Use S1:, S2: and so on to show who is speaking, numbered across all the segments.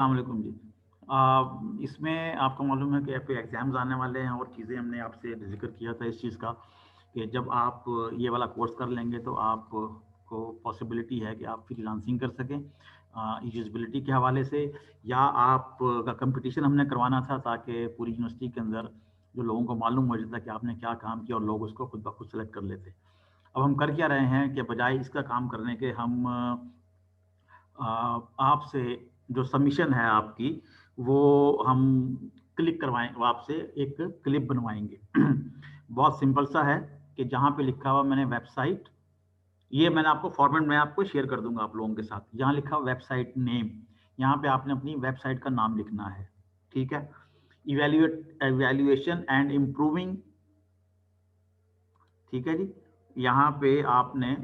S1: अस्सलाम वालेकुम जी। इसमें आपको मालूम है कि आपके एग्ज़ाम्स आने वाले हैं और चीज़ें हमने आपसे ज़िक्र किया था इस चीज़ का कि जब आप ये वाला कोर्स कर लेंगे तो आपको पॉसिबिलिटी है कि आप फ्रीलांसिंग कर सकें यूज़बिलिटी के हवाले से, या आप का कंपटीशन हमने करवाना था ताकि पूरी यूनिवर्सिटी के अंदर जो लोगों को मालूम हो जाता कि आपने क्या काम किया और लोग उसको खुद ब खुद सेलेक्ट कर लेते। अब हम कर क्या रहे हैं कि बजाय इसका काम करने के हम आपसे जो सबमिशन है आपकी, वो हम क्लिक करवाएँ वो आपसे एक क्लिप बनवाएँगे। बहुत सिंपल सा है कि जहाँ पे लिखा हुआ मैंने वेबसाइट, ये मैंने आपको फॉर्मेट में आपको शेयर कर दूँगा आप लोगों के साथ। यहाँ लिखा हुआ वेबसाइट नेम, यहाँ पे आपने अपनी वेबसाइट का नाम लिखना है, ठीक है? इवैल्यूएशन एंड इम्प्रूविंग, ठीक है जी? यहाँ पे आपने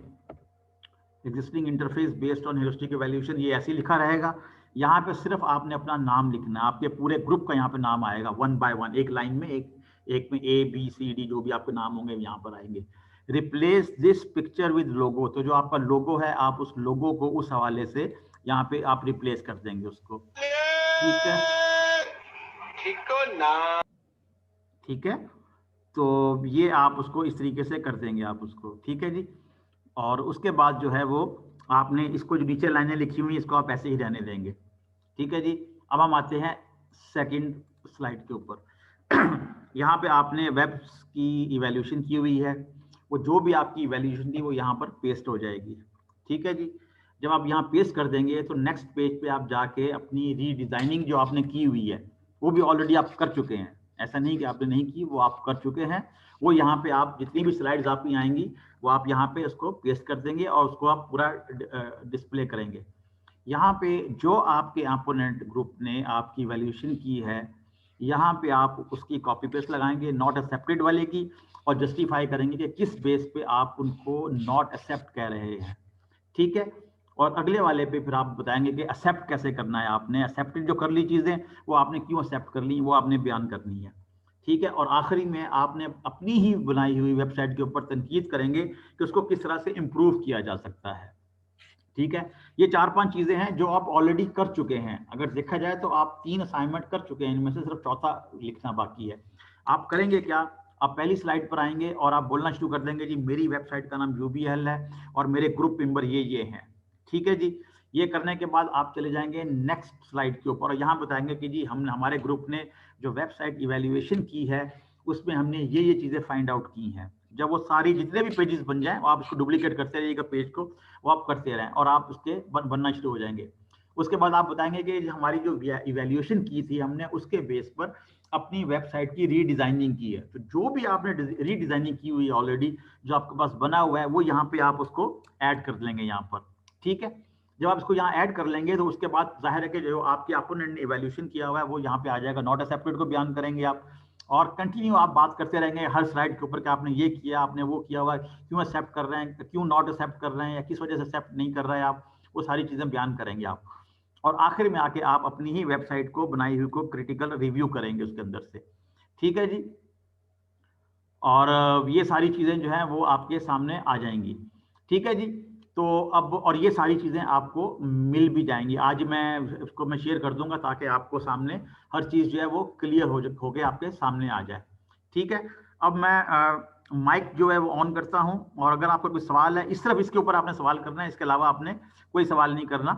S1: existing interface based on heuristic evaluation, ये ऐसे ही लिखा रहेगा। यहाँ पे सिर्फ आपने अपना नाम लिखना है, आपके पूरे ग्रुप का यहाँ पे नाम आएगा वन बाय वन, एक लाइन में, एक में ए बी सी डी जो भी आपके नाम होंगे यहाँ पर आएंगे। रिप्लेस दिस पिक्चर विद लोगो, तो जो आपका लोगो है आप उस लोगो को उस हवाले से यहाँ पे आप रिप्लेस कर देंगे उसको, ठीक है? ठीक है, तो ये आप उसको इस तरीके से कर देंगे आप उसको, ठीक है जी। और उसके बाद जो है वो आपने इसको जो नीचे लाइनें लिखी हुई इसको आप ऐसे ही रहने देंगे, ठीक है जी। अब हम आते हैं सेकंड स्लाइड के ऊपर। यहाँ पे आपने वेब की इवैल्यूएशन की हुई है, वो जो भी आपकी इवैल्यूएशन थी वो यहाँ पर पेस्ट हो जाएगी, ठीक है जी। जब आप यहाँ पेस्ट कर देंगे तो नेक्स्ट पेज पे आप जाके अपनी रीडिज़ाइनिंग जो आपने की हुई है वो भी ऑलरेडी आप कर चुके हैं, ऐसा नहीं कि आपने नहीं की, वो आप कर चुके हैं। वो यहाँ पे आप जितनी भी स्लाइड्स आपकी आएंगी वो आप यहाँ पे उसको पेस्ट कर देंगे और उसको आप पूरा डिस्प्ले करेंगे। यहाँ पे जो आपके अपोनेंट ग्रुप ने आपकी वैल्यूएशन की है, यहाँ पे आप उसकी कॉपी पेस्ट लगाएंगे नॉट एक्सेप्टेड वाले की, और जस्टिफाई करेंगे कि किस बेस पे आप उनको नॉट एक्सेप्ट कह रहे हैं, ठीक है। और अगले वाले पे फिर आप बताएंगे कि एक्सेप्ट कैसे करना है, आपने एक्सेप्टेड जो कर ली चीज़ें वो आपने क्यों एक्सेप्ट कर ली, वो आपने बयान करनी है, ठीक है। और आखिरी में आपने अपनी ही बनाई हुई वेबसाइट के ऊपर तनकीद करेंगे कि उसको किस तरह से इम्प्रूव किया जा सकता है, ठीक है। ये 4-5 चीजें हैं जो आप ऑलरेडी कर चुके हैं। अगर देखा जाए तो आप 3 असाइनमेंट कर चुके हैं, इनमें से सिर्फ चौथा लिखना बाकी है। आप करेंगे क्या, आप पहली स्लाइड पर आएंगे और आप बोलना शुरू कर देंगे जी मेरी वेबसाइट का नाम यूबीएल है और मेरे ग्रुप मेंबर ये हैं, ठीक है जी। ये करने के बाद आप चले जाएंगे नेक्स्ट स्लाइड के ऊपर और यहाँ बताएंगे कि जी हमने हमारे ग्रुप ने जो वेबसाइट इवेल्युएशन की है उसमें हमने ये चीजें फाइंड आउट की हैं। जब वो सारी जितने भी पेजेस बन जाएं आप उसको डुप्लीकेट करते रहिएगा पेज को, वो आप करते रहें और आप उसके बनना शुरू हो जाएंगे। उसके बाद आप बताएंगे कि हमारी जो इवैल्यूएशन की थी हमने उसके बेस पर अपनी वेबसाइट की रीडिजाइनिंग की है। तो जो भी आपने रीडिजाइनिंग की हुई है ऑलरेडी जो आपके पास बना हुआ है वो यहाँ पे आप उसको ऐड कर लेंगे यहाँ पर, ठीक है। जब आप इसको यहाँ ऐड कर लेंगे तो उसके बाद जाहिर है कि जो आपके अपोनेंट ने इवैल्यूएशन किया हुआ है वो यहाँ पे आ जाएगा, नॉट एक्सेप्टेड को बयान करेंगे आप और कंटिन्यू आप बात करते रहेंगे हर स्लाइड के ऊपर कि आपने ये किया, आपने वो किया हुआ, क्यों एक्सेप्ट कर रहे हैं, क्यों नॉट एक्सेप्ट कर रहे हैं या किस वजह से एक्सेप्ट नहीं कर रहे हैं आप, वो सारी चीज़ें बयान करेंगे आप। और आखिर में आके आप अपनी ही वेबसाइट को बनाई हुई को क्रिटिकल रिव्यू करेंगे उसके अंदर से, ठीक है जी। और ये सारी चीज़ें जो हैं वो आपके सामने आ जाएंगी, ठीक है जी। तो अब और ये सारी चीज़ें आपको मिल भी जाएंगी, आज मैं इसको मैं शेयर कर दूंगा ताकि आपको सामने हर चीज़ जो है वो क्लियर हो के आपके सामने आ जाए, ठीक है। अब मैं माइक जो है वो ऑन करता हूं और अगर आपको कोई सवाल है, इस तरफ इसके ऊपर आपने सवाल करना है, इसके अलावा आपने कोई सवाल नहीं करना,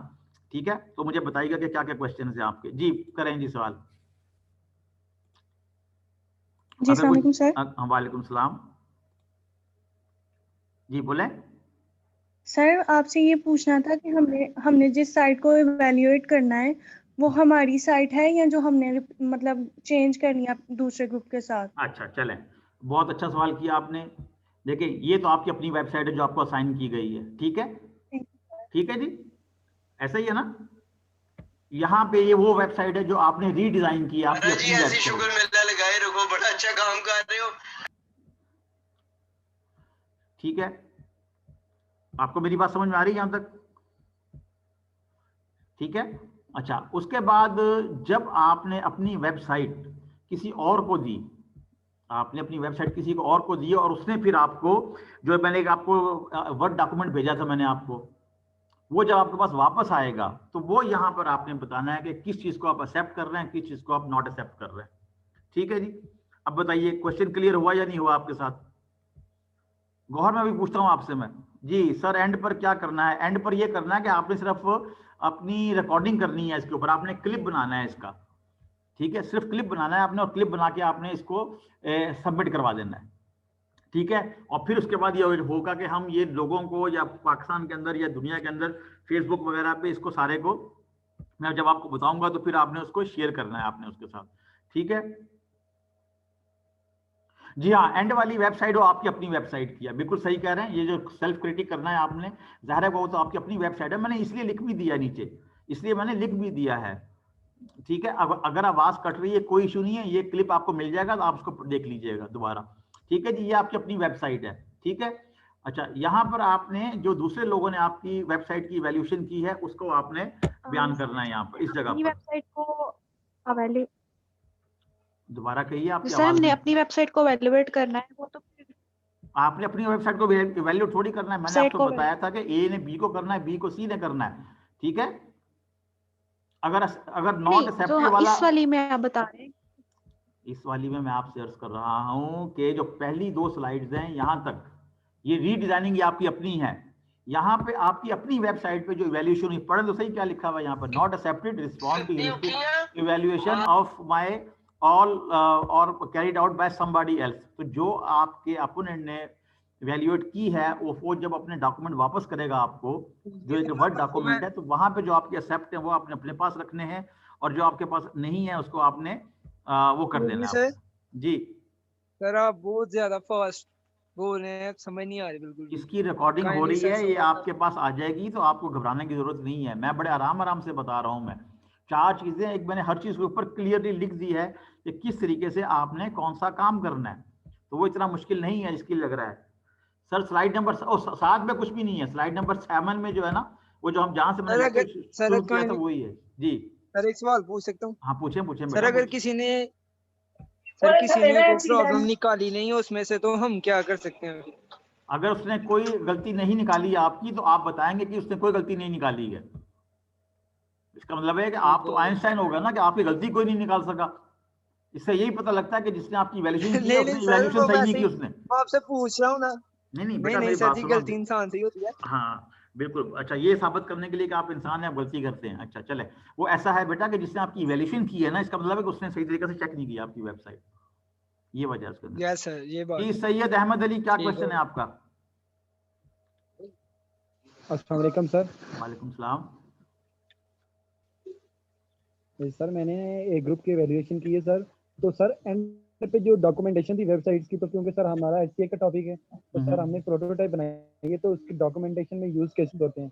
S1: ठीक है। तो मुझे बताइएगा कि क्या क्या क्वेश्चन है आपके। जी करें जी सवाल।
S2: जी
S1: अगर कुछ,
S2: सलाम सर।
S1: वालेकुम सलाम, जी बोले।
S2: सर आपसे ये पूछना था कि हमने हमने जिस साइट को इवेल्युएट करना है वो हमारी साइट है या जो हमने मतलब चेंज करनी है दूसरे ग्रुप के साथ।
S1: अच्छा चलें, बहुत अच्छा सवाल किया आपने। देखिए ये तो आपकी अपनी वेबसाइट है जो आपको असाइन की गई है, ठीक है, ठीक है जी, ऐसा ही है ना। यहाँ पे ये वो वेबसाइट है जो आपने रीडिजाइन की है, आपकी अपनी वेबसाइट। शुक्र मेला लगाए रखो, बड़ा अच्छा काम कर रहे हो, ठीक है। आपको मेरी बात समझ में आ रही है यहाँ तक, ठीक है। अच्छा उसके बाद जब आपने अपनी वेबसाइट किसी और को दी, आपने अपनी वेबसाइट किसी को और को दी और उसने फिर आपको जो मैंने आपको वर्ड डॉक्यूमेंट भेजा था मैंने आपको, वो जब आपके पास वापस आएगा तो वो यहाँ पर आपने बताना है कि किस चीज को आप एक्सेप्ट कर रहे हैं, किस चीज को आप नॉट एक्सेप्ट कर रहे हैं। ठीक है जी, अब बताइए क्वेश्चन क्लियर हुआ या नहीं हुआ आपके साथ? गौहर मैं भी पूछता हूँ आपसे मैं, जी सर एंड पर क्या करना है? एंड पर ये करना है कि आपने सिर्फ अपनी रिकॉर्डिंग करनी है, इसके ऊपर आपने क्लिप बनाना है इसका। ठीक है, सिर्फ क्लिप बनाना है आपने, और क्लिप बना के आपने इसको सबमिट करवा देना है। ठीक है, और फिर उसके बाद ये होगा कि हम ये लोगों को या पाकिस्तान के अंदर या दुनिया के अंदर फेसबुक वगैरह पे इसको सारे को मैं जब आपको बताऊंगा तो फिर आपने उसको शेयर करना है आपने उसके साथ। ठीक है जी हाँ, एंड वाली वेबसाइट वो आपकी अपनी वेबसाइट की है, बिल्कुल सही कह रहे हैं। ये जो सेल्फ क्रिटिक करना है आपने, जाहिर है वो तो आपकी अपनी वेबसाइट है, मैंने इसलिए लिख भी दिया नीचे, इसलिए मैंने लिख भी दिया है। ठीक है, अगर आवाज कट रही है कोई इशू नहीं है, ये क्लिप आपको मिल जाएगा तो आप उसको देख लीजिएगा दोबारा। ठीक है जी, ये आपकी अपनी वेबसाइट है। ठीक है, अच्छा यहाँ पर आपने जो दूसरे लोगों ने आपकी वेबसाइट की इवैल्यूएशन की है उसको आपने बयान करना है यहाँ पर, इस जगह पर।
S2: वेबसाइट को
S1: दोबारा कहिए, आपकी
S2: सर
S1: आवाज
S2: हमने
S1: नहीं।
S2: अपनी वेबसाइट को वैल्यूएट करना है, वो तो
S1: आपने अपनी वेबसाइट को इवैल्यूएट थोड़ी करना है, मैंने आपको बताया था कि ए ने बी को करना है, बी को सी ने करना है। ठीक है, अगर नॉट एक्सेप्टेड वाला,
S2: इस वाली में आप बता रहे हैं,
S1: इस वाली में मैं आपसे अर्ज कर रहा हूं कि जो पहली दो स्लाइड्स हैं यहां तक, ये रीडिजाइनिंग ये आपकी अपनी है। यहाँ पे आपकी अपनी वेबसाइट पे जो इवैल्यूएशन, पढ़े तो सही क्या लिखा हुआ है यहाँ पर, not accepted respond to evaluation of my all और carried out by somebody else. तो जो आपके अपोनेंट ने इवैल्यूएट की है वो जब अपने डॉक्यूमेंट वापस करेगा आपको, जो एक वर्ड डॉक्यूमेंट है, तो वहां पे जो आपके एक्सेप्ट है वो आपने अपने पास रखने हैं, और जो आपके पास नहीं है उसको आपने वो कर देना है। जी
S3: सर आप बहुत ज्यादा फास्ट बोल रहे हैं, समझ नहीं आ रही बिल्कुल।
S1: इसकी रिकॉर्डिंग हो रही है, ये आपके पास आ जाएगी, तो आपको घबराने की जरूरत नहीं है। मैं बड़े आराम से बता रहा हूं। मैं चार चीजें, एक मैंने हर चीज के ऊपर क्लियरली लिख दी है कि किस तरीके से आपने कौन सा काम करना है, तो वो इतना मुश्किल नहीं है जिसकी लग रहा है। सर स्लाइड नंबर 7 में कुछ भी नहीं है, स्लाइड नंबर 7 में जो है ना, वो जो हम जहां से मैंने शुरू किया था वही है। जी
S3: सर एक सवाल पूछ सकता हूँ?
S1: हाँ पूछें
S3: सर अगर किसी ने कोई प्रॉब्लम निकाली नहीं है उसमें से, तो हम क्या कर सकते हैं?
S1: अगर उसने कोई गलती नहीं निकाली आपकी, तो आप बताएंगे कि उसने कोई गलती नहीं निकाली है। इसका मतलब है कि आप तो आइंस्टाइन हो गए ना, कि आपकी गलती कोई नहीं निकाल सका। इससे यही पता लगता है कि जिसने आपकी इवैल्यूएशन की है उसने इवैल्यूएशन सही नहीं की उसने।
S3: आपसे पूछ रहा हूँ ना।
S1: नहीं बेटा, मेरी
S3: सर जी, गलती इंसान से ही होती है।
S1: हाँ बिल्कुल। अच्छा, ये साबित करने के लिए कि आप इंसान हैं, आप गलती करते हैं। अच्छा चले, वो ऐसा है बेटा कि जिसने आपकी इवैल्यूएशन की है ना, इसका मतलब है कि उसने सही तरीके से चेक नहीं किया आपकी वेबसाइट, ये वजह है उसके अंदर।
S3: यस सर, ये बात।
S1: जी सैयद अहमद अली, क्या क्वेश्चन है आपका?
S4: अस्सलाम वालेकुम सर।
S1: वालेकुम सलाम।
S4: सर मैंने एक ग्रुप की वैल्यूएशन की है सर, तो सर एंड पे जो डॉक्यूमेंटेशन थी वेबसाइट्स की, तो क्योंकि सर हमारा एचसीए का टॉपिक है, तो सर हमने प्रोटोटाइप बनाई है, तो उसकी डॉक्यूमेंटेशन में यूज केसेस होते हैं,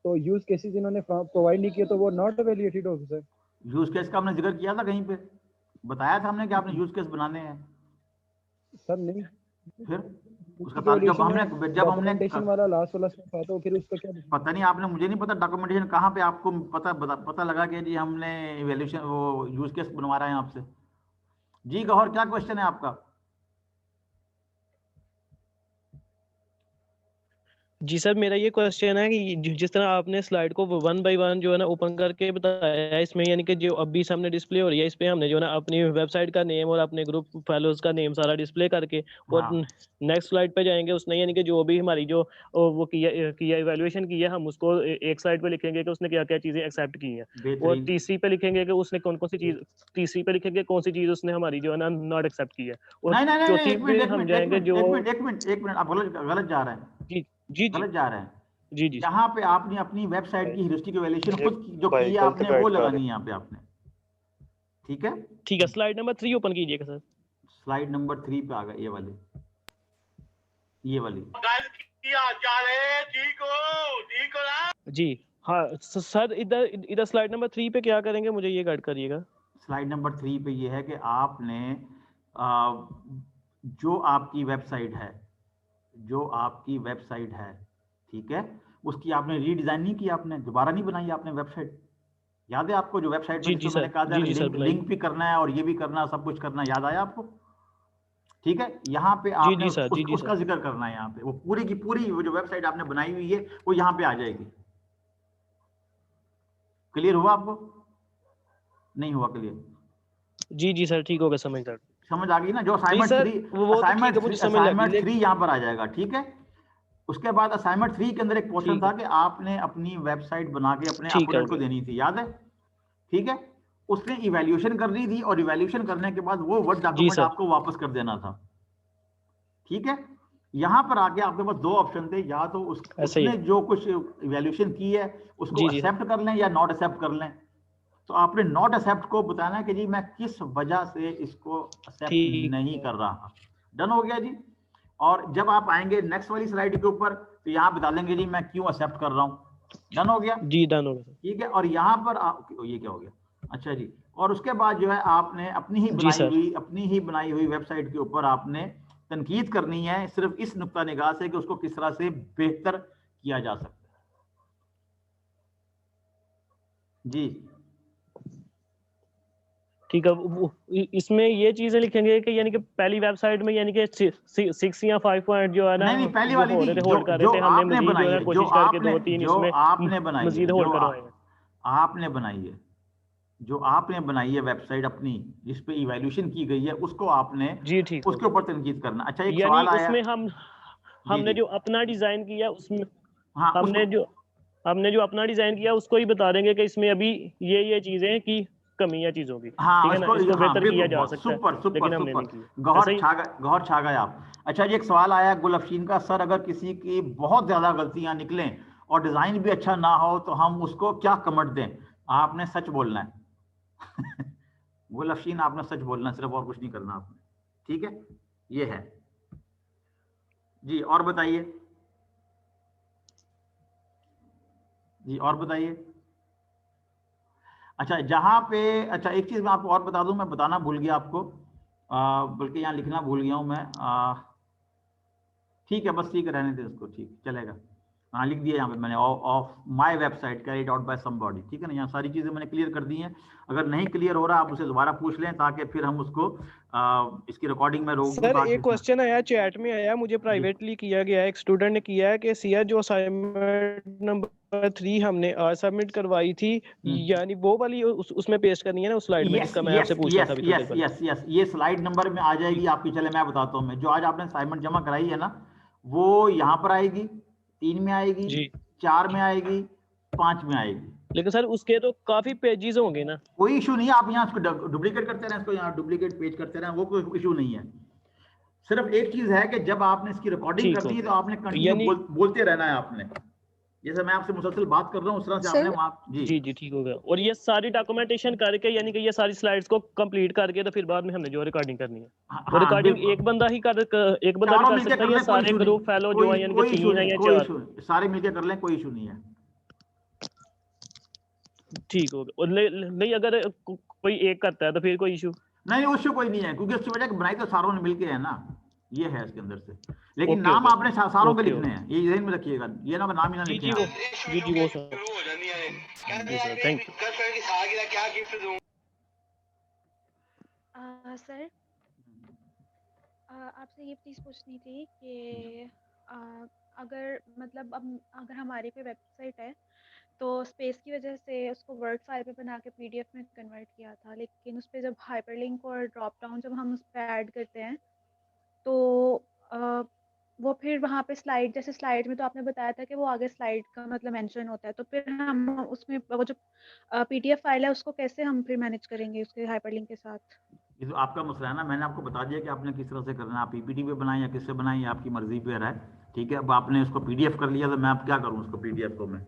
S4: तो यूज केसेस इन्होंने प्रोवाइड नहीं किए, तो वो नॉट वैल्यूएटेड होगी सर।
S1: यूज केस का हमने जिक्र किया था कहीं पे, बताया था हमने कि आपने यूज केस बनाने हैं।
S4: सर नहीं,
S1: फिर उसका बाद जब हमने
S4: डॉक्यूमेंटेशन वाला लास्ट वाला स्टेप था, तो फिर उसका क्या?
S1: पता नहीं, आपने, मुझे नहीं पता डॉक्यूमेंटेशन कहाँ पे आपको पता लगा कि जी हमने इवैल्यूएशन वो यूज केस बनवा रहे हैं आपसे। जी गौहर, क्या क्वेश्चन है आपका?
S5: जी सर, मेरा ये क्वेश्चन है कि जिस तरह आपने स्लाइड को 1 बाय 1 जो है ना ओपन करके बताया है, इसमें यानी कि जो अभी सामने डिस्प्ले हो रही है, इस पे हमने जो है ना अपनी वेबसाइट का नेम और अपने ग्रुप फेलोज का नेम सारा डिस्प्ले करके, और नेक्स्ट स्लाइड पे जाएंगे उसने यानी कि जो भी हमारी जो वो किया इवैल्यूएशन की है, हम उसको एक साइड पे लिखेंगे कि उसने क्या क्या चीजें एक्सेप्ट की हैं, और तीसरी पे लिखेंगे कि उसने कौन कौन सी चीज, तीसरी पे लिखेंगे कौन सी चीज उसने हमारी जो है ना नॉट एक्सेप्ट की है, और चौथी पे हम जाएंगे जो
S1: एक मिनट आप गलत जा रहे हैं।
S5: जी
S1: गलत जा रहे हैं।
S5: जी
S1: यहाँ पे आपने अपनी वेबसाइट की ह्यूरिस्टिक इवैल्यूएशन खुद जो की है आपने, वो लगानी है यहाँ पे आपने। ठीक है,
S5: स्लाइड नंबर 3 ओपन कीजिएगा सर।
S1: स्लाइड नंबर 3 पे आ गए, ये वाली
S5: जी हाँ सर, इधर स्लाइड नंबर 3 पे क्या करेंगे, मुझे ये गाइड करिएगा।
S1: स्लाइड नंबर 3 पे ये है कि आपने जो आपकी वेबसाइट है, ठीक है, उसकी आपने रीडिजाइन नहीं की, आपने दोबारा नहीं बनाई आपने वेबसाइट। याद है आपको जो वेबसाइट में मैंने कहा था लिंक भी करना है और ये भी करना है, सब कुछ करना है, याद आया आपको? ठीक है, यहाँ पे आपने उसका जिक्र करना है। यहाँ पे वो पूरी की पूरी वो जो वेबसाइट आपने बनाई हुई है वो यहाँ पे आ जाएगी। क्लियर हुआ आपको? नहीं हुआ क्लियर?
S5: जी जी सर, ठीक होगा, समझ सर।
S1: समझ आ गई ना? जो असाइनमेंट
S5: सर,
S1: 3
S5: वो तो ठीक है, मुझे समझ लगी,
S1: असाइनमेंट 3 यहाँ पर आ जाएगा, ठीक है। उसके बाद असाइनमेंट 3 के अंदर एक क्वेश्चन
S5: ठीक
S1: था
S5: है,
S1: कि आपने अपनी वेबसाइट बना के अपने
S5: ठीक है,
S1: अपोनेंट
S5: हो
S1: को
S5: गया।
S1: देनी थी, याद है? ठीक है, उसने इवैल्यूएशन करनी थी और इवैल्यूएशन करने के बाद वो वर्ड
S5: जी
S1: डॉक्यूमेंट
S5: सर,
S1: आपको वापस कर देना था, ठीक है। यहाँ पर आके आपके पास दो ऑप्शन थे, या तो
S5: ऐसा ही
S1: उसने
S5: है।
S1: जो कुछ इवैल्यूएशन की है उसको
S5: जी जी
S1: एक्सेप्ट कर लें या नॉट एक्सेप्ट कर लें। तो आपने नॉट एक्सेप्ट को बताना है कि जी मैं किस वजह से इसको एक्सेप्ट
S5: ठीक
S1: नहीं
S5: है,
S1: कर रहा। डन हो गया जी। और जब आप आएंगे नेक्स्ट वाली स्लाइड के ऊपर तो यहाँ बता देंगे जी मैं क्यों एक्सेप्ट कर रहा हूँ। डन हो गया,
S5: जी डन हो गया सर।
S1: ठीक है। और यहाँ पर ये क्या हो गया, अच्छा जी। और उसके बाद जो है आपने
S5: जी सर,
S1: अपनी ही बनाई हुई वेबसाइट के ऊपर आपने तनकीद करनी है, सिर्फ इस नुक्ता निगाह से कि उसको किस तरह से बेहतर किया जा सकता है। जी
S5: ठीक है। इसमें ये चीजें लिखेंगे कि यानी कि पहली वेबसाइट में यानी कि 6 या 5 पॉइंट जो है ना
S1: नहीं, पहली
S5: वो
S1: वाली
S5: हो
S1: नहीं,
S5: रहे थे,
S1: जो
S5: होल्ड कर रहे
S1: जो
S5: थे, हमने
S1: आपने
S5: मजीद जो
S1: बनाई
S5: है
S1: है,
S5: ना कोशिश करके 2-3
S1: जो
S5: इसमें
S1: आपने बनाई
S5: मजीद
S1: है,
S5: होल्ड करवाए हैं।
S1: आपने बनाई है, जो आपने बनाई है वेबसाइट अपनी जिस पे इवैल्यूएशन की गई है, उसको आपने
S5: जी ठीक
S1: उसके
S5: होगा।
S1: ऊपर तनकीद करना। अच्छा, एक
S5: यानी
S1: सवाल आया।
S5: उसमें
S1: जी
S5: हमने
S1: जी,
S5: जो अपना डिजाइन किया उसमें
S1: हाँ
S5: हमने
S1: उसको,
S5: जो हमने जो अपना डिजाइन किया उसको ही बता देंगे कि इसमें अभी ये चीजें की कमी है चीजों की,
S1: हाँ
S5: ठीक है ना,
S1: इसको,
S5: इसको
S1: हाँ
S5: बेहतर किया
S1: बिल्कुल,
S5: जा
S1: बहुत
S5: सकता है,
S1: सुपर सुपर
S5: लेकिन हमने
S1: सुपर,
S5: नहीं किया। ऐसा ही।
S1: गौहर छा गए आप। अच्छा जी, एक सवाल आया गुलफशीन का, सर अगर किसी की बहुत ज्यादा गलतियां निकलें और डिजाइन भी अच्छा ना हो तो हम उसको क्या कमेंट दें? आपने सच बोलना है। गुलफशीन आपने सच बोलना है, सिर्फ और कुछ नहीं करना आपने, ठीक है। ये है जी। और बताइए जी, और बताइए। अच्छा जहाँ पे, अच्छा एक चीज मैं आपको और बता दूं, मैं बताना भूल गया आपको, बल्कि यहाँ लिखना भूल गया हूँ मैं। ठीक है, बस ठीक है, रहने दे उसको, ठीक चलेगा। हाँ लिख दिया यहाँ पे मैंने, of my website carried out bye somebody, ठीक है ना। यहाँ सारी चीजें मैंने क्लियर कर दी हैं। अगर नहीं क्लियर हो रहा आप उसे दोबारा पूछ लें ताकि फिर हम उसको इसकी रिकॉर्डिंग में रोक दूं
S3: सर
S1: ताकि
S3: एक क्वेश्चन आया चैट में, आया मुझे
S1: जी
S3: प्राइवेटली किया गया है, एक स्टूडेंट ने किया है कि सिया जो असाइनमेंट नंबर 3 हमने आज सबमिट करवाई थी, यानी वो वाली उसमें पेस्ट करनी है ना उस स्लाइड में,
S1: यस
S3: जिसका मैं आपसे पूछ रहा था अभी थोड़ी देर पहले।
S1: यस, ये स्लाइड नंबर में आ जाएगी आपकी। चले मैं बताता हूँ, मैं जो आज आपने असाइनमेंट जमा कराई है ना, वो यहाँ पर आएगी, 3 में आएगी,
S5: जी
S1: 4 में आएगी, 5 में आएगी।
S5: लेकिन सर उसके तो काफी पेजेस होंगे ना।
S1: कोई इशू नहीं है, आप यहाँ उसको डुप्लीकेट करते रहें, इसको यहाँ डुप्लीकेट पेज करते रहें, वो कोई इशू नहीं है। सिर्फ एक चीज है कि जब आपने इसकी रिकॉर्डिंग
S5: ठीक
S1: करनी है तो
S5: होगा,
S1: आपने कंटिन्यू
S5: यानी
S1: बोलते रहना है आपने, जैसे मैं आपसे मुसलसल बात कर रहा हूँ उस तरह से आपने
S2: सर
S1: जी
S5: जी जी ठीक होगा। और ये सारी डॉक्यूमेंटेशन करके यानी कि ये सारी स्लाइड्स को कंप्लीट करके तो फिर बाद में हमने जो रिकॉर्डिंग करनी है, वो
S1: हाँ
S5: रिकॉर्डिंग
S1: बिल्कुल,
S5: एक बंदा भी
S1: चारों
S5: कर
S1: मिलके
S5: सकता
S1: कर
S5: है या
S1: लें, कोई
S5: सारे
S1: इशू नहीं,
S5: ग्रुप फेलो जो है यानी कि 3 है या
S1: कोई
S5: 4?
S1: इशू नहीं, सारे मिलके कर लें, कोई इशू नहीं है।
S5: ठीक होगा। और नहीं अगर कोई एक करता है तो फिर कोई इशू?
S1: नहीं इशू कोई नहीं है, क्योंकि उसकी वजह बनाई तो सारों ने मिलके है ना, ये है इसके अंदर से। लेकिन
S5: ओके
S1: नाम
S5: ओके
S1: आपने सारों के
S5: ओके
S1: लिखने
S5: ओके।
S1: हैं, ये ध्यान में रखिएगा, ये ना नाम ही ना
S5: जी
S1: लिखें
S5: जी वो
S1: आप।
S5: जी जी वो सर, जी सर थैंक यू।
S6: सर आपसे ये चीज़ पूछनी थी कि अगर मतलब अब अगर हमारी पे वेबसाइट है तो स्पेस की वजह से उसको वर्ड फाइल पे बना के पीडीएफ में कन्वर्ट किया था, लेकिन उस पर जब हाइपरलिंक और ड्रॉप डाउन जब हम उस पर ऐड करते हैं तो वो फिर वहाँ पे स्लाइड, जैसे स्लाइड में तो आपने बताया था कि वो आगे स्लाइड का मतलब मेंशन होता है, तो फिर हम उसमें वो जो पीडीएफ फाइल है उसको कैसे हम फिर मैनेज करेंगे उसके हाइपरलिंक के साथ?
S1: ये तो आपका मसला है ना, मैंने आपको बता दिया कि आपने किस तरह से करना है, आप पीपीटी पे बनाएं या किससे बनाएं, आपकी मर्जी पे है, ठीक है। अब आपने उसको पीडीएफ कर लिया तो मैं अब क्या करूं उसको पीडीएफ को मैं,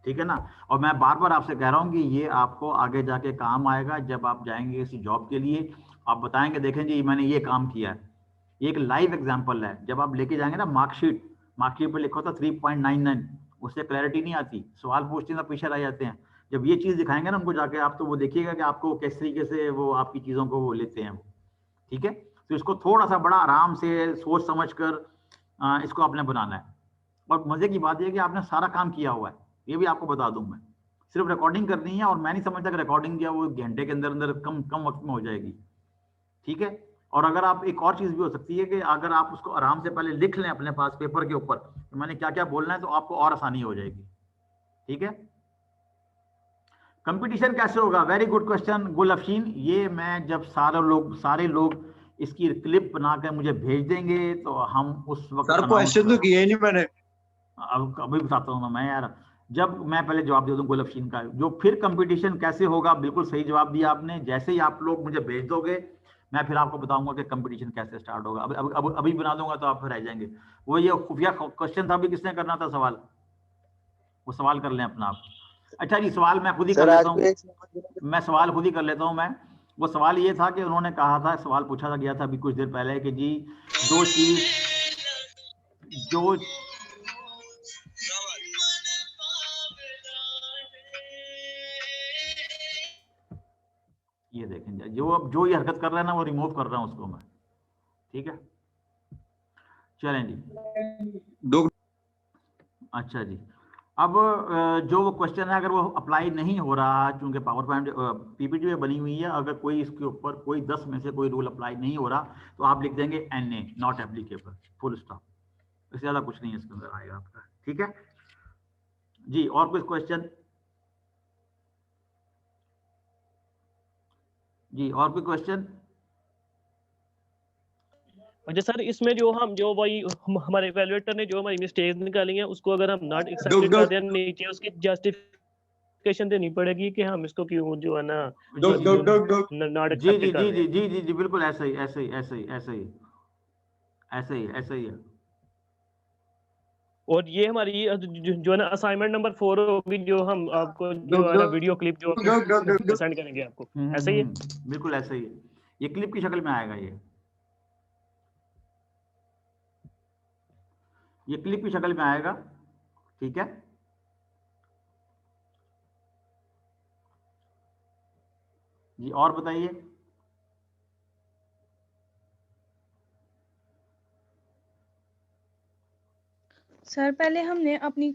S1: ठीक है ना। और मैं बार बार आपसे कह रहा हूं कि ये आपको आगे जाके काम आएगा, जब आप जाएंगे किसी जॉब के लिए आप बताएंगे देखें जी मैंने ये काम किया है, ये एक लाइव एग्जाम्पल है। जब आप लेके जाएंगे ना मार्कशीट पर लिखा होता 3.99, उससे क्लैरिटी नहीं आती, सवाल पूछते हैं तो पीछे रह जाते हैं। जब ये चीज़ दिखाएंगे ना उनको जाके आप, तो वो देखिएगा कि आपको किस तरीके से वो आपकी चीज़ों को वो लेते हैं, ठीक है। तो इसको थोड़ा सा बड़ा आराम से सोच समझ कर इसको आपने बनाना है। और मजे की बात यह कि आपने सारा काम किया हुआ है, ये भी आपको बता दूं मैं, सिर्फ रिकॉर्डिंग करनी है। और मैं नहीं समझता कि रिकॉर्डिंग जो वो घंटे के अंदर अंदर कम वक्त में हो जाएगी, ठीक है। और अगर आप, एक और चीज भी हो सकती है कि अगर आप उसको आराम से पहले लिख लें अपने पास पेपर के ऊपर तो मैंने क्या क्या बोलना है, तो आपको और आसानी हो जाएगी, ठीक है। कंपटीशन कैसे होगा? Very good question Gulfisheen. ये मैं जब सारे लोग इसकी क्लिप बनाकर मुझे भेज देंगे तो हम उस वक्त
S7: सर क्वेश्चन तो किया ही नहीं मैंने।
S1: अब अभी बताता हूँ मैं यार, जब मैं पहले जवाब दे दूं गुलफशीन का, जो फिर कंपटीशन कैसे होगा, बिल्कुल सही जवाब दिया आपने। जैसे ही आप लोग मुझे भेज दोगे मैं फिर आपको बताऊंगा कि कंपटीशन कैसे स्टार्ट होगा। अभी बना दूंगा तो आप फिर रह जाएंगे। वो ये खुफिया क्वेश्चन था, अभी किसने करना था सवाल? वो सवाल कर लें अपना आप। अच्छा जी, सवाल मैं खुद ही कर लेता हूँ। मैं सवाल खुद ही कर लेता हूँ मैं। वो सवाल ये था कि उन्होंने कहा था, सवाल पूछा था गया था अभी कुछ देर पहले कि जी जो चीज जो ये देखें, जो ये हरकत कर रहा है ना, वो रिमूव कर रहा हूं उसको मैं। ठीक है, चलें जी।
S7: दो
S1: अच्छा जी, अब जो वो क्वेश्चन है, अगर वो अप्लाई नहीं हो रहा, चूंकि पावर पॉइंट पीपीटी में बनी हुई है, अगर कोई इसके ऊपर कोई 10 में से कोई रूल अप्लाई नहीं हो रहा तो आप लिख देंगे NA, not applicable, full stop. इससे ज्यादा कुछ नहीं इसके अंदर आएगा आपका। ठीक है जी, और कुछ क्वेश्चन जी? और कोई क्वेश्चन?
S5: अच्छा सर, इसमें जो वही हमारे इवैल्यूएटर ने जो हमारी मिस्टेक्स निकाली हैं उसको अगर हम नॉट एक्सेप्टेड कर दें, नीचे उसकी जस्टिफिकेशन देनी पड़ेगी कि हम इसको क्यों जो है ना नॉट
S1: जी जी
S5: एक्सेप्टेड कर
S1: जी
S5: रहे
S1: जी
S5: हैं।
S1: जी जी जी बिल्कुल ऐसे ही ऐसे ही ऐसे ही ऐसे ही ऐसे ही ऐसे ही है।
S5: और ये हमारी जो है ना असाइनमेंट नंबर 4 होगी, जो हम आपको जो है ना वीडियो क्लिप जो सेंड करेंगे आपको, ऐसा ही है?
S1: बिल्कुल ऐसे ही है, ये क्लिप की शक्ल में आएगा। ये क्लिप की शक्ल में आएगा। ठीक है जी, और बताइए।
S2: सर पहले हमने अपनी